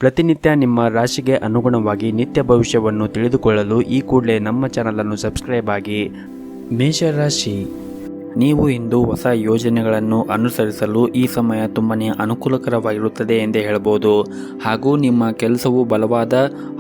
ಪ್ರತಿನಿತ್ಯ ನಿಮ್ಮ ರಾಶಿಗೆ ಅನುಗುಣವಾಗಿ ನಿತ್ಯ ಭವಿಷ್ಯವನ್ನು ತಿಳಿದುಕೊಳ್ಳಲು ಈ ಕೂಡಲೇ ನಮ್ಮ ಚಾನಲನ್ನು ಸಬ್ಸ್ಕ್ರೈಬ್ ಆಗಿ. ಮೇಷರಾಶಿ, ನೀವು ಇಂದು ಹೊಸ ಯೋಜನೆಗಳನ್ನು ಅನುಸರಿಸಲು ಈ ಸಮಯ ತುಂಬನೇ ಅನುಕೂಲಕರವಾಗಿರುತ್ತದೆ ಎಂದೇ ಹೇಳಬಹುದು. ಹಾಗೂ ನಿಮ್ಮ ಕೆಲಸವು ಬಲವಾದ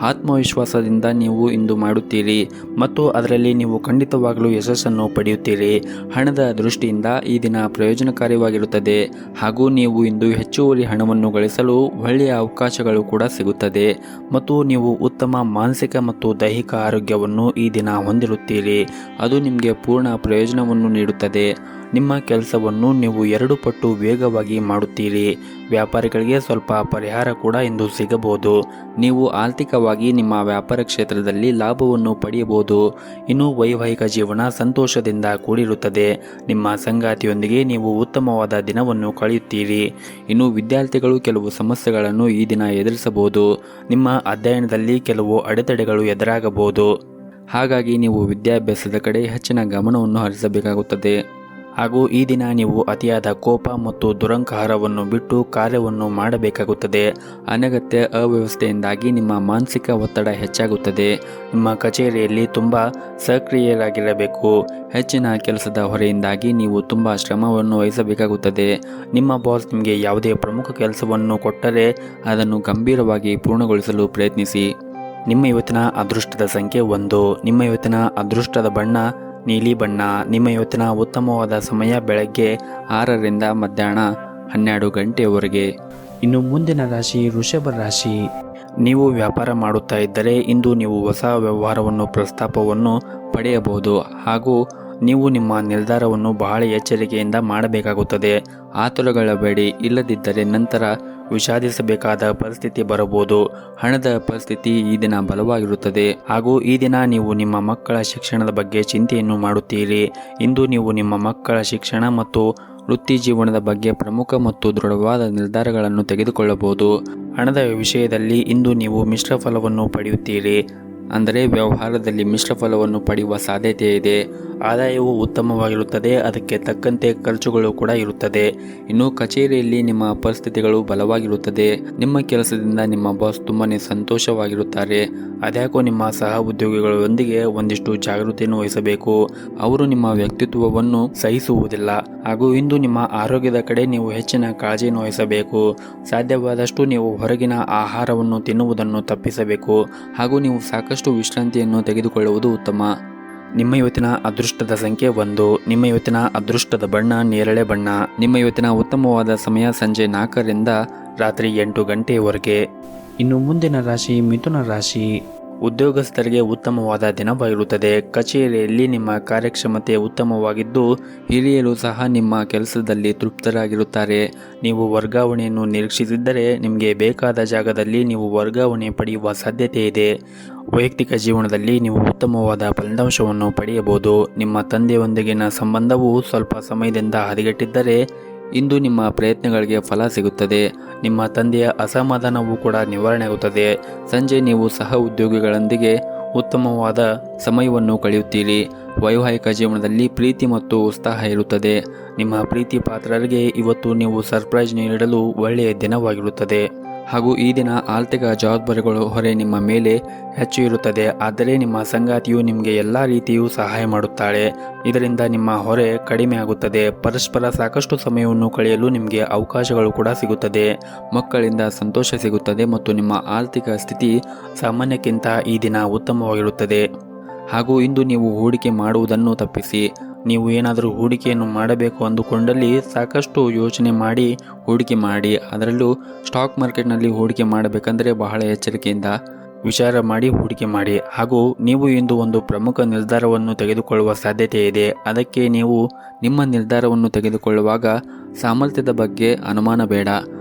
ಆತ್ಮವಿಶ್ವಾಸದಿಂದ ನೀವು ಇಂದು ಮಾಡುತ್ತೀರಿ ಮತ್ತು ಅದರಲ್ಲಿ ನೀವು ಖಂಡಿತವಾಗಲೂ ಯಶಸ್ಸನ್ನು ಪಡೆಯುತ್ತೀರಿ. ಹಣದ ದೃಷ್ಟಿಯಿಂದ ಈ ದಿನ ಪ್ರಯೋಜನಕಾರಿಯಾಗಿರುತ್ತದೆ ಹಾಗೂ ನೀವು ಇಂದು ಹೆಚ್ಚುವರಿ ಹಣವನ್ನು ಗಳಿಸಲು ಒಳ್ಳೆಯ ಅವಕಾಶಗಳು ಕೂಡ ಸಿಗುತ್ತದೆ ಮತ್ತು ನೀವು ಉತ್ತಮ ಮಾನಸಿಕ ಮತ್ತು ದೈಹಿಕ ಆರೋಗ್ಯವನ್ನು ಈ ದಿನ ಹೊಂದಿರುತ್ತೀರಿ. ಅದು ನಿಮಗೆ ಪೂರ್ಣ ಪ್ರಯೋಜನವನ್ನು ನೀಡುತ್ತದೆ. ನಿಮ್ಮ ಕೆಲಸವನ್ನು ನೀವು 2 ಪಟ್ಟು ವೇಗವಾಗಿ ಮಾಡುತ್ತೀರಿ. ವ್ಯಾಪಾರಿಗಳಿಗೆ ಸ್ವಲ್ಪ ಪರಿಹಾರ ಕೂಡ ಇಂದು ಸಿಗಬಹುದು. ನೀವು ಆರ್ಥಿಕವಾಗಿ ನಿಮ್ಮ ವ್ಯಾಪಾರ ಕ್ಷೇತ್ರದಲ್ಲಿ ಲಾಭವನ್ನು ಪಡೆಯಬಹುದು. ಇನ್ನು ವೈವಾಹಿಕ ಜೀವನ ಸಂತೋಷದಿಂದ ಕೂಡಿರುತ್ತದೆ. ನಿಮ್ಮ ಸಂಗಾತಿಯೊಂದಿಗೆ ನೀವು ಉತ್ತಮವಾದ ದಿನವನ್ನು ಕಳೆಯುತ್ತೀರಿ. ಇನ್ನು ವಿದ್ಯಾರ್ಥಿಗಳು ಕೆಲವು ಸಮಸ್ಯೆಗಳನ್ನು ಈ ದಿನ ಎದುರಿಸಬಹುದು. ನಿಮ್ಮ ಅಧ್ಯಯನದಲ್ಲಿ ಕೆಲವು ಅಡೆತಡೆಗಳು ಎದುರಾಗಬಹುದು. ಹಾಗಾಗಿ ನೀವು ವಿದ್ಯಾಭ್ಯಾಸದ ಕಡೆ ಹೆಚ್ಚಿನ ಗಮನವನ್ನು ಹರಿಸಬೇಕಾಗುತ್ತದೆ. ಹಾಗೂ ಈ ದಿನ ನೀವು ಅತಿಯಾದ ಕೋಪ ಮತ್ತು ದುರಂಕಾರವನ್ನು ಬಿಟ್ಟು ಕಾರ್ಯವನ್ನು ಮಾಡಬೇಕಾಗುತ್ತದೆ. ಅನಗತ್ಯ ಅವ್ಯವಸ್ಥೆಯಿಂದಾಗಿ ನಿಮ್ಮ ಮಾನಸಿಕ ಒತ್ತಡ ಹೆಚ್ಚಾಗುತ್ತದೆ. ನಿಮ್ಮ ಕಚೇರಿಯಲ್ಲಿ ತುಂಬ ಸಕ್ರಿಯರಾಗಿರಬೇಕು. ಹೆಚ್ಚಿನ ಕೆಲಸದ ಹೊರೆಯಿಂದಾಗಿ ನೀವು ತುಂಬ ಶ್ರಮವನ್ನು ವಹಿಸಬೇಕಾಗುತ್ತದೆ. ನಿಮ್ಮ ಬಾಸ್ ನಿಮಗೆ ಯಾವುದೇ ಪ್ರಮುಖ ಕೆಲಸವನ್ನು ಕೊಟ್ಟರೆ ಅದನ್ನು ಗಂಭೀರವಾಗಿ ಪೂರ್ಣಗೊಳಿಸಲು ಪ್ರಯತ್ನಿಸಿ. ನಿಮ್ಮ ಇವತ್ತಿನ ಅದೃಷ್ಟದ ಸಂಖ್ಯೆ 1. ನಿಮ್ಮ ಇವತ್ತಿನ ಅದೃಷ್ಟದ ಬಣ್ಣ ನೀಲಿ ಬಣ್ಣ. ನಿಮ್ಮ ಇವತ್ತಿನ ಉತ್ತಮವಾದ ಸಮಯ ಬೆಳಗ್ಗೆ 6ರಿಂದ ಮಧ್ಯಾಹ್ನ 12 ಗಂಟೆಯವರೆಗೆ. ಇನ್ನು ಮುಂದಿನ ರಾಶಿ ವೃಷಭ ರಾಶಿ. ನೀವು ವ್ಯಾಪಾರ ಮಾಡುತ್ತಾ ಇದ್ದರೆ ಇಂದು ನೀವು ಹೊಸ ವ್ಯವಹಾರವನ್ನು ಪ್ರಸ್ತಾಪವನ್ನು ಪಡೆಯಬಹುದು ಹಾಗೂ ನೀವು ನಿಮ್ಮ ನಿರ್ಧಾರವನ್ನು ಬಹಳ ಎಚ್ಚರಿಕೆಯಿಂದ ಮಾಡಬೇಕಾಗುತ್ತದೆ. ಆತುರಗೊಳ್ಳಬೇಡಿ, ಇಲ್ಲದಿದ್ದರೆ ನಂತರ ವಿಷಾದಿಸಬೇಕಾದ ಪರಿಸ್ಥಿತಿ ಬರಬಹುದು. ಹಣದ ಪರಿಸ್ಥಿತಿ ಈ ದಿನ ಬಲವಾಗಿರುತ್ತದೆ ಹಾಗೂ ಈ ದಿನ ನೀವು ನಿಮ್ಮ ಮಕ್ಕಳ ಶಿಕ್ಷಣದ ಬಗ್ಗೆ ಚಿಂತೆಯನ್ನು ಮಾಡುತ್ತೀರಿ. ಇಂದು ನೀವು ನಿಮ್ಮ ಮಕ್ಕಳ ಶಿಕ್ಷಣ ಮತ್ತು ವೃತ್ತಿ ಜೀವನದ ಬಗ್ಗೆ ಪ್ರಮುಖ ಮತ್ತು ದೃಢವಾದ ನಿರ್ಧಾರಗಳನ್ನು ತೆಗೆದುಕೊಳ್ಳಬಹುದು. ಹಣದ ವಿಷಯದಲ್ಲಿ ಇಂದು ನೀವು ಮಿಶ್ರ ಫಲವನ್ನು ಪಡೆಯುತ್ತೀರಿ. ಅಂದರೆ ವ್ಯವಹಾರದಲ್ಲಿ ಮಿಶ್ರ ಫಲವನ್ನು ಪಡೆಯುವ ಸಾಧ್ಯತೆ ಇದೆ. ಆದಾಯವು ಉತ್ತಮವಾಗಿರುತ್ತದೆ, ಅದಕ್ಕೆ ತಕ್ಕಂತೆ ಖರ್ಚುಗಳು ಕೂಡ ಇರುತ್ತದೆ. ಇನ್ನು ಕಚೇರಿಯಲ್ಲಿ ನಿಮ್ಮ ಪರಿಸ್ಥಿತಿಗಳು ಬಲವಾಗಿರುತ್ತದೆ. ನಿಮ್ಮ ಕೆಲಸದಿಂದ ನಿಮ್ಮ ಬಾಸ್ ತುಂಬಾನೇ ಸಂತೋಷವಾಗಿರುತ್ತಾರೆ. ಅದ್ಯಾಕೋ ನಿಮ್ಮ ಸಹ ಉದ್ಯೋಗಿಗಳೊಂದಿಗೆ ಒಂದಿಷ್ಟು ಜಾಗೃತಿಯನ್ನು ವಹಿಸಬೇಕು. ಅವರು ನಿಮ್ಮ ವ್ಯಕ್ತಿತ್ವವನ್ನು ಸಹಿಸುವುದಿಲ್ಲ. ಹಾಗೂ ಇಂದು ನಿಮ್ಮ ಆರೋಗ್ಯದ ಕಡೆ ನೀವು ಹೆಚ್ಚಿನ ಕಾಳಜಿಯನ್ನು ವಹಿಸಬೇಕು. ಸಾಧ್ಯವಾದಷ್ಟು ನೀವು ಹೊರಗಿನ ಆಹಾರವನ್ನು ತಿನ್ನುವುದನ್ನು ತಪ್ಪಿಸಬೇಕು ಹಾಗೂ ನೀವು ಸಾಕಷ್ಟು ವಿಶ್ರಾಂತಿಯನ್ನು ತೆಗೆದುಕೊಳ್ಳುವುದು ಉತ್ತಮ. ನಿಮ್ಮ ಇವತ್ತಿನ ಅದೃಷ್ಟದ ಸಂಖ್ಯೆ 1. ನಿಮ್ಮ ಇವತ್ತಿನ ಅದೃಷ್ಟದ ಬಣ್ಣ ನೇರಳೆ ಬಣ್ಣ. ನಿಮ್ಮ ಇವತ್ತಿನ ಉತ್ತಮವಾದ ಸಮಯ ಸಂಜೆ 4ರಿಂದ ರಾತ್ರಿ 8 ಗಂಟೆಯವರೆಗೆ. ಇನ್ನು ಮುಂದಿನ ರಾಶಿ ಮಿಥುನ ರಾಶಿ. ಉದ್ಯೋಗಸ್ಥರಿಗೆ ಉತ್ತಮವಾದ ದಿನವಾಗಿರುತ್ತದೆ. ಕಚೇರಿಯಲ್ಲಿ ನಿಮ್ಮ ಕಾರ್ಯಕ್ಷಮತೆ ಉತ್ತಮವಾಗಿದ್ದು ಹಿರಿಯರು ಸಹ ನಿಮ್ಮ ಕೆಲಸದಲ್ಲಿ ತೃಪ್ತರಾಗಿರುತ್ತಾರೆ. ನೀವು ವರ್ಗಾವಣೆಯನ್ನು ನಿರೀಕ್ಷಿಸಿದ್ದರೆ ನಿಮಗೆ ಬೇಕಾದ ಜಾಗದಲ್ಲಿ ನೀವು ವರ್ಗಾವಣೆ ಪಡೆಯುವ ಸಾಧ್ಯತೆ ಇದೆ. ವೈಯಕ್ತಿಕ ಜೀವನದಲ್ಲಿ ನೀವು ಉತ್ತಮವಾದ ಫಲಿತಾಂಶವನ್ನು ಪಡೆಯಬಹುದು. ನಿಮ್ಮ ತಂದೆಯೊಂದಿಗಿನ ಸಂಬಂಧವು ಸ್ವಲ್ಪ ಸಮಯದಿಂದ ಹದಗೆಟ್ಟಿದ್ದರೆ ಇಂದು ನಿಮ್ಮ ಪ್ರಯತ್ನಗಳಿಗೆ ಫಲ ಸಿಗುತ್ತದೆ. ನಿಮ್ಮ ತಂದೆಯ ಅಸಮಾಧಾನವೂ ಕೂಡ ನಿವಾರಣೆಯಾಗುತ್ತದೆ. ಸಂಜೆ ನೀವು ಸಹ ಉದ್ಯೋಗಿಗಳೊಂದಿಗೆ ಉತ್ತಮವಾದ ಸಮಯವನ್ನು ಕಳೆಯುತ್ತೀರಿ. ವೈವಾಹಿಕ ಜೀವನದಲ್ಲಿ ಪ್ರೀತಿ ಮತ್ತು ಉತ್ಸಾಹ ಇರುತ್ತದೆ. ನಿಮ್ಮ ಪ್ರೀತಿ ಪಾತ್ರರಿಗೆ ಇವತ್ತು ನೀವು ಸರ್ಪ್ರೈಸ್ ನೀಡಲು ಒಳ್ಳೆಯ ದಿನವಾಗಿರುತ್ತದೆ. ಹಾಗೂ ಈ ದಿನ ಆರ್ಥಿಕ ಜವಾಬ್ದಾರಿಗಳು ಹೊರೆ ನಿಮ್ಮ ಮೇಲೆ ಹೆಚ್ಚು ಇರುತ್ತದೆ. ಆದರೆ ನಿಮ್ಮ ಸಂಗಾತಿಯು ನಿಮಗೆ ಎಲ್ಲ ರೀತಿಯೂ ಸಹಾಯ ಮಾಡುತ್ತಾಳೆ. ಇದರಿಂದ ನಿಮ್ಮ ಹೊರೆ ಕಡಿಮೆ ಆಗುತ್ತದೆ. ಪರಸ್ಪರ ಸಾಕಷ್ಟು ಸಮಯವನ್ನು ಕಳೆಯಲು ನಿಮಗೆ ಅವಕಾಶಗಳು ಕೂಡ ಸಿಗುತ್ತದೆ. ಮಕ್ಕಳಿಂದ ಸಂತೋಷ ಸಿಗುತ್ತದೆ ಮತ್ತು ನಿಮ್ಮ ಆರ್ಥಿಕ ಸ್ಥಿತಿ ಸಾಮಾನ್ಯಕ್ಕಿಂತ ಈ ದಿನ ಉತ್ತಮವಾಗಿರುತ್ತದೆ. ಹಾಗೂ ಇಂದು ನೀವು ಹೂಡಿಕೆ ಮಾಡುವುದನ್ನು ತಪ್ಪಿಸಿ. ನೀವು ಏನಾದರೂ ಹೂಡಿಕೆಯನ್ನು ಮಾಡಬೇಕು ಅಂದುಕೊಂಡಲ್ಲಿ ಸಾಕಷ್ಟು ಯೋಚನೆ ಮಾಡಿ ಹೂಡಿಕೆ ಮಾಡಿ. ಅದರಲ್ಲೂ ಸ್ಟಾಕ್ ಮಾರ್ಕೆಟ್ನಲ್ಲಿ ಹೂಡಿಕೆ ಮಾಡಬೇಕಂದ್ರೆ ಬಹಳ ಎಚ್ಚರಿಕೆಯಿಂದ ವಿಚಾರ ಮಾಡಿ ಹೂಡಿಕೆ ಮಾಡಿ. ಹಾಗೂ ನೀವು ಇಂದು ಒಂದು ಪ್ರಮುಖ ನಿರ್ಧಾರವನ್ನು ತೆಗೆದುಕೊಳ್ಳುವ ಸಾಧ್ಯತೆ ಇದೆ. ಅದಕ್ಕೆ ನೀವು ನಿಮ್ಮ ನಿರ್ಧಾರವನ್ನು ತೆಗೆದುಕೊಳ್ಳುವಾಗ ಸಾಮರ್ಥ್ಯದ ಬಗ್ಗೆ ಅನುಮಾನ ಬೇಡ.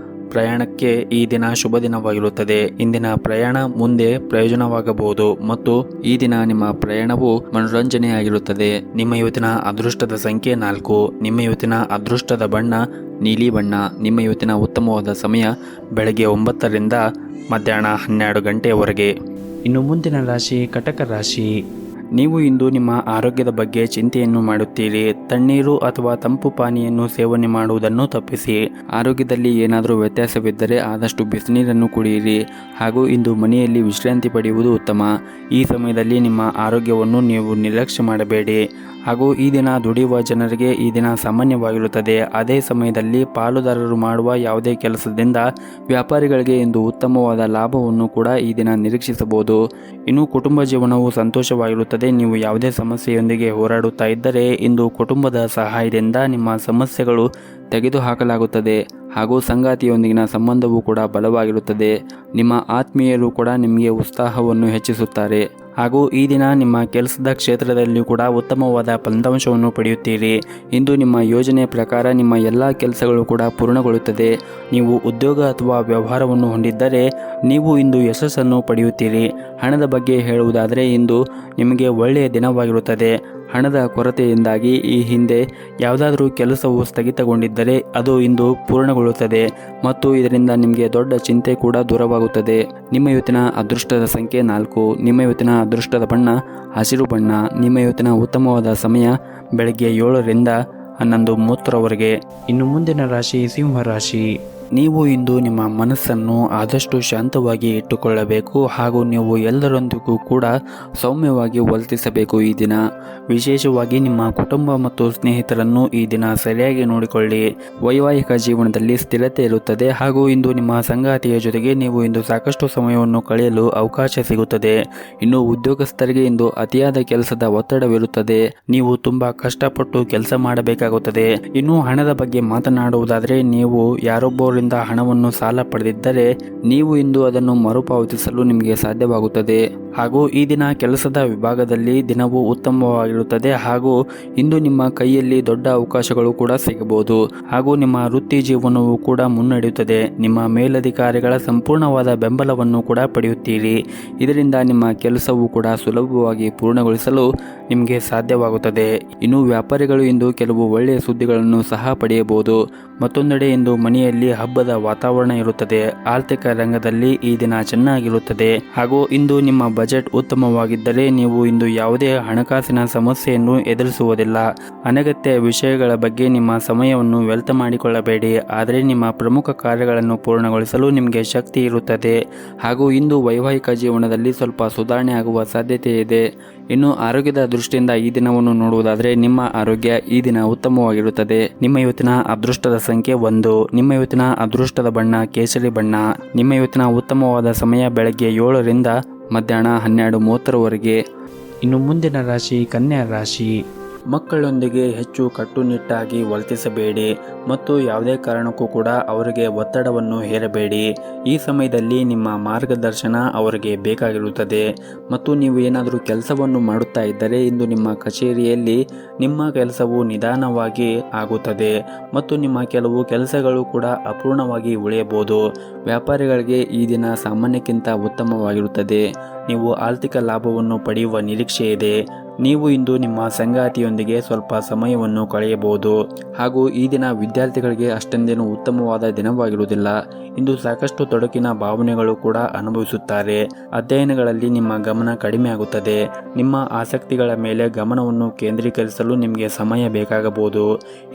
ಪ್ರಯಾಣಕ್ಕೆ ಈ ದಿನ ಶುಭ ದಿನವಾಗಿರುತ್ತದೆ. ಇಂದಿನ ಪ್ರಯಾಣ ಮುಂದೆ ಪ್ರಯೋಜನವಾಗಬಹುದು ಮತ್ತು ಈ ದಿನ ನಿಮ್ಮ ಪ್ರಯಾಣವು ಮನೋರಂಜನೆಯಾಗಿರುತ್ತದೆ. ನಿಮ್ಮ ಇವತ್ತಿನ ಅದೃಷ್ಟದ ಸಂಖ್ಯೆ 4. ನಿಮ್ಮ ಇವತ್ತಿನ ಅದೃಷ್ಟದ ಬಣ್ಣ ನೀಲಿ ಬಣ್ಣ. ನಿಮ್ಮ ಇವತ್ತಿನ ಉತ್ತಮವಾದ ಸಮಯ ಬೆಳಗ್ಗೆ 9ರಿಂದ ಮಧ್ಯಾಹ್ನ 12 ಗಂಟೆಯವರೆಗೆ. ಇನ್ನು ಮುಂದಿನ ರಾಶಿ ಕಟಕ ರಾಶಿ. ನೀವು ಇಂದು ನಿಮ್ಮ ಆರೋಗ್ಯದ ಬಗ್ಗೆ ಚಿಂತೆಯನ್ನು ಮಾಡುತ್ತೀರಿ. ತಣ್ಣೀರು ಅಥವಾ ತಂಪು ಪಾನೀಯನ್ನು ಸೇವನೆ ಮಾಡುವುದನ್ನು ತಪ್ಪಿಸಿ. ಆರೋಗ್ಯದಲ್ಲಿ ಏನಾದರೂ ವ್ಯತ್ಯಾಸವಿದ್ದರೆ ಆದಷ್ಟು ಬಿಸಿನೀರನ್ನು ಕುಡಿಯಿರಿ ಹಾಗೂ ಇಂದು ಮನೆಯಲ್ಲಿ ವಿಶ್ರಾಂತಿ ಪಡೆಯುವುದು ಉತ್ತಮ. ಈ ಸಮಯದಲ್ಲಿ ನಿಮ್ಮ ಆರೋಗ್ಯವನ್ನು ನೀವು ನಿರ್ಲಕ್ಷ್ಯ ಮಾಡಬೇಡಿ. ಹಾಗೂ ಈ ದಿನ ದುಡಿಯುವ ಜನರಿಗೆ ಈ ದಿನ ಸಾಮಾನ್ಯವಾಗಿರುತ್ತದೆ. ಅದೇ ಸಮಯದಲ್ಲಿ ಪಾಲುದಾರರು ಮಾಡುವ ಯಾವುದೇ ಕೆಲಸದಿಂದ ವ್ಯಾಪಾರಿಗಳಿಗೆ ಇಂದು ಉತ್ತಮವಾದ ಲಾಭವನ್ನು ಕೂಡ ಈ ದಿನ ನಿರೀಕ್ಷಿಸಬಹುದು. ಇನ್ನು ಕುಟುಂಬ ಜೀವನವು ಸಂತೋಷವಾಗಿರುತ್ತದೆ. ನೀವು ಯಾವುದೇ ಸಮಸ್ಯೆಯೊಂದಿಗೆ ಹೋರಾಡುತ್ತಾ ಇದ್ದರೆ ಇಂದು ಕುಟುಂಬದ ಸಹಾಯದಿಂದ ನಿಮ್ಮ ಸಮಸ್ಯೆಗಳು ತೆಗೆದುಹಾಕಲಾಗುತ್ತದೆ ಹಾಗೂ ಸಂಗಾತಿಯೊಂದಿಗಿನ ಸಂಬಂಧವೂ ಕೂಡ ಬಲವಾಗಿರುತ್ತದೆ. ನಿಮ್ಮ ಆತ್ಮೀಯರು ಕೂಡ ನಿಮಗೆ ಉತ್ಸಾಹವನ್ನು ಹೆಚ್ಚಿಸುತ್ತಾರೆ ಹಾಗೂ ಈ ದಿನ ನಿಮ್ಮ ಕೆಲಸದ ಕ್ಷೇತ್ರದಲ್ಲಿ ಕೂಡ ಉತ್ತಮವಾದ ಫಲಿತಾಂಶವನ್ನು ಪಡೆಯುತ್ತೀರಿ. ಇಂದು ನಿಮ್ಮ ಯೋಜನೆ ಪ್ರಕಾರ ನಿಮ್ಮ ಎಲ್ಲ ಕೆಲಸಗಳು ಕೂಡ ಪೂರ್ಣಗೊಳ್ಳುತ್ತದೆ. ನೀವು ಉದ್ಯೋಗ ಅಥವಾ ವ್ಯವಹಾರವನ್ನು ಹೊಂದಿದ್ದರೆ ನೀವು ಇಂದು ಯಶಸ್ಸನ್ನು ಪಡೆಯುತ್ತೀರಿ. ಹಣದ ಬಗ್ಗೆ ಹೇಳುವುದಾದರೆ ಇಂದು ನಿಮಗೆ ಒಳ್ಳೆಯ ದಿನವಾಗಿರುತ್ತದೆ. ಹಣದ ಕೊರತೆಯಿಂದಾಗಿ ಈ ಹಿಂದೆ ಯಾವುದಾದ್ರೂ ಕೆಲಸವು ಸ್ಥಗಿತಗೊಂಡಿದ್ದರೆ ಅದು ಇಂದು ಪೂರ್ಣಗೊಳ್ಳುತ್ತದೆ ಮತ್ತು ಇದರಿಂದ ನಿಮಗೆ ದೊಡ್ಡ ಚಿಂತೆ ಕೂಡ ದೂರವಾಗುತ್ತದೆ. ನಿಮ್ಮ ಇವತ್ತಿನ ಅದೃಷ್ಟದ ಸಂಖ್ಯೆ 4. ನಿಮ್ಮ ಇವತ್ತಿನ ಅದೃಷ್ಟದ ಬಣ್ಣ ಹಸಿರು ಬಣ್ಣ. ನಿಮ್ಮ ಇವತ್ತಿನ ಉತ್ತಮವಾದ ಸಮಯ ಬೆಳಗ್ಗೆ 7 ರಿಂದ 11:30 ಇನ್ನು ಮುಂದಿನ ರಾಶಿ ಸಿಂಹ ರಾಶಿ. ನೀವು ಇಂದು ನಿಮ್ಮ ಮನಸ್ಸನ್ನು ಆದಷ್ಟು ಶಾಂತವಾಗಿ ಇಟ್ಟುಕೊಳ್ಳಬೇಕು ಹಾಗೂ ನೀವು ಎಲ್ಲರೊಂದಿಗೂ ಕೂಡ ಸೌಮ್ಯವಾಗಿ ವರ್ತಿಸಬೇಕು. ಈ ದಿನ ವಿಶೇಷವಾಗಿ ನಿಮ್ಮ ಕುಟುಂಬ ಮತ್ತು ಸ್ನೇಹಿತರನ್ನು ಈ ದಿನ ಸರಿಯಾಗಿ ನೋಡಿಕೊಳ್ಳಿ. ವೈವಾಹಿಕ ಜೀವನದಲ್ಲಿ ಸ್ಥಿರತೆ ಇರುತ್ತದೆ ಹಾಗೂ ಇಂದು ನಿಮ್ಮ ಸಂಗಾತಿಯ ಜೊತೆಗೆ ನೀವು ಇಂದು ಸಾಕಷ್ಟು ಸಮಯವನ್ನು ಕಳೆಯಲು ಅವಕಾಶ ಸಿಗುತ್ತದೆ. ಇನ್ನು ಉದ್ಯೋಗಸ್ಥರಿಗೆ ಇಂದು ಅತಿಯಾದ ಕೆಲಸದ ಒತ್ತಡವಿರುತ್ತದೆ. ನೀವು ತುಂಬಾ ಕಷ್ಟಪಟ್ಟು ಕೆಲಸ ಮಾಡಬೇಕಾಗುತ್ತದೆ. ಇನ್ನು ಹಣದ ಬಗ್ಗೆ ಮಾತನಾಡುವುದಾದರೆ ನೀವು ಯಾರೊಬ್ಬರಿಂದ ಹಣವನ್ನು ಸಾಲ ಪಡೆದಿದ್ದರೆ ನೀವು ಇಂದು ಅದನ್ನು ಮರುಪಾವತಿಸಲು ನಿಮಗೆ ಸಾಧ್ಯವಾಗುತ್ತದೆ ಹಾಗೂ ಈ ದಿನ ಕೆಲಸದ ವಿಭಾಗದಲ್ಲಿ ದಿನವೂ ಉತ್ತಮವಾಗಿರುತ್ತದೆ ಹಾಗೂ ಇಂದು ನಿಮ್ಮ ಕೈಯಲ್ಲಿ ದೊಡ್ಡ ಅವಕಾಶಗಳು ಕೂಡ ಸಿಗಬಹುದು ಹಾಗೂ ನಿಮ್ಮ ವೃತ್ತಿ ಜೀವನವೂ ಕೂಡ ಮುನ್ನಡೆಯುತ್ತದೆ. ನಿಮ್ಮ ಮೇಲಧಿಕಾರಿಗಳ ಸಂಪೂರ್ಣವಾದ ಬೆಂಬಲವನ್ನು ಕೂಡ ಪಡೆಯುತ್ತೀರಿ. ಇದರಿಂದ ನಿಮ್ಮ ಕೆಲಸವೂ ಕೂಡ ಸುಲಭವಾಗಿ ಪೂರ್ಣಗೊಳಿಸಲು ನಿಮಗೆ ಸಾಧ್ಯವಾಗುತ್ತದೆ. ಇನ್ನು ವ್ಯಾಪಾರಿಗಳು ಇಂದು ಕೆಲವು ಒಳ್ಳೆಯ ಸುದ್ದಿಗಳನ್ನು ಸಹ ಪಡೆಯಬಹುದು. ಮತ್ತೊಂದೆಡೆ ಇಂದು ಮನೆಯಲ್ಲಿ ಹಬ್ಬದ ವಾತಾವರಣ ಇರುತ್ತದೆ. ಆರ್ಥಿಕ ರಂಗದಲ್ಲಿ ಈ ದಿನ ಚೆನ್ನಾಗಿರುತ್ತದೆ ಹಾಗೂ ಇಂದು ನಿಮ್ಮ ಬಜೆಟ್ ಉತ್ತಮವಾಗಿದ್ದರೆ ನೀವು ಇಂದು ಯಾವುದೇ ಹಣಕಾಸಿನ ಸಮಸ್ಯೆಯನ್ನು ಎದುರಿಸುವುದಿಲ್ಲ. ಅನಗತ್ಯ ವಿಷಯಗಳ ಬಗ್ಗೆ ನಿಮ್ಮ ಸಮಯವನ್ನು ವ್ಯರ್ಥ ಮಾಡಿಕೊಳ್ಳಬೇಡಿ. ಆದರೆ ನಿಮ್ಮ ಪ್ರಮುಖ ಕಾರ್ಯಗಳನ್ನು ಪೂರ್ಣಗೊಳಿಸಲು ನಿಮಗೆ ಶಕ್ತಿ ಇರುತ್ತದೆ ಹಾಗೂ ಇಂದು ವೈವಾಹಿಕ ಜೀವನದಲ್ಲಿ ಸ್ವಲ್ಪ ಸುಧಾರಣೆ ಆಗುವ ಸಾಧ್ಯತೆ ಇದೆ. ಇನ್ನು ಆರೋಗ್ಯದ ದೃಷ್ಟಿಯಿಂದ ಈ ದಿನವನ್ನು ನೋಡುವುದಾದರೆ ನಿಮ್ಮ ಆರೋಗ್ಯ ಈ ದಿನ ಉತ್ತಮವಾಗಿರುತ್ತದೆ. ನಿಮ್ಮ ಇವತ್ತಿನ ಅದೃಷ್ಟದ ಸಂಖ್ಯೆ 1. ನಿಮ್ಮ ಇವತ್ತಿನ ಅದೃಷ್ಟದ ಬಣ್ಣ ಕೇಸರಿ ಬಣ್ಣ. ನಿಮ್ಮ ಇವತ್ತಿನ ಉತ್ತಮವಾದ ಸಮಯ ಬೆಳಗ್ಗೆ 7 ರಿಂದ ಮಧ್ಯಾಹ್ನ 12:30 ಇನ್ನು ಮುಂದಿನ ರಾಶಿ ಕನ್ಯಾ ರಾಶಿ. ಮಕ್ಕಳೊಂದಿಗೆ ಹೆಚ್ಚು ಕಟ್ಟುನಿಟ್ಟಾಗಿ ವರ್ತಿಸಬೇಡಿ ಮತ್ತು ಯಾವುದೇ ಕಾರಣಕ್ಕೂ ಕೂಡ ಅವರಿಗೆ ಒತ್ತಡವನ್ನು ಹೇರಬೇಡಿ. ಈ ಸಮಯದಲ್ಲಿ ನಿಮ್ಮ ಮಾರ್ಗದರ್ಶನ ಅವರಿಗೆ ಬೇಕಾಗಿರುತ್ತದೆ ಮತ್ತು ನೀವು ಏನಾದರೂ ಕೆಲಸವನ್ನು ಮಾಡುತ್ತಾ ಇದ್ದರೆ ಇಂದು ನಿಮ್ಮ ಕಚೇರಿಯಲ್ಲಿ ನಿಮ್ಮ ಕೆಲಸವು ನಿಧಾನವಾಗಿ ಆಗುತ್ತದೆ ಮತ್ತು ನಿಮ್ಮ ಕೆಲವು ಕೆಲಸಗಳು ಕೂಡ ಅಪೂರ್ಣವಾಗಿ ಉಳಿಯಬಹುದು. ವ್ಯಾಪಾರಿಗಳಿಗೆ ಈ ದಿನ ಸಾಮಾನ್ಯಕ್ಕಿಂತ ಉತ್ತಮವಾಗಿರುತ್ತದೆ. ನೀವು ಆರ್ಥಿಕ ಲಾಭವನ್ನು ಪಡೆಯುವ ನಿರೀಕ್ಷೆ ಇದೆ. ನೀವು ಇಂದು ನಿಮ್ಮ ಸಂಗಾತಿಯೊಂದಿಗೆ ಸ್ವಲ್ಪ ಸಮಯವನ್ನು ಕಳೆಯಬಹುದು ಹಾಗೂ ಈ ದಿನ ವಿದ್ಯಾರ್ಥಿಗಳಿಗೆ ಅಷ್ಟೊಂದೇನು ಉತ್ತಮವಾದ ದಿನವಾಗಿರುವುದಿಲ್ಲ. ಇಂದು ಸಾಕಷ್ಟು ತೊಡಕಿನ ಭಾವನೆಗಳು ಕೂಡ ಅನುಭವಿಸುತ್ತಾರೆ. ಅಧ್ಯಯನಗಳಲ್ಲಿ ನಿಮ್ಮ ಗಮನ ಕಡಿಮೆ ಆಗುತ್ತದೆ. ನಿಮ್ಮ ಆಸಕ್ತಿಗಳ ಮೇಲೆ ಗಮನವನ್ನು ಕೇಂದ್ರೀಕರಿಸಲು ನಿಮಗೆ ಸಮಯ ಬೇಕಾಗಬಹುದು.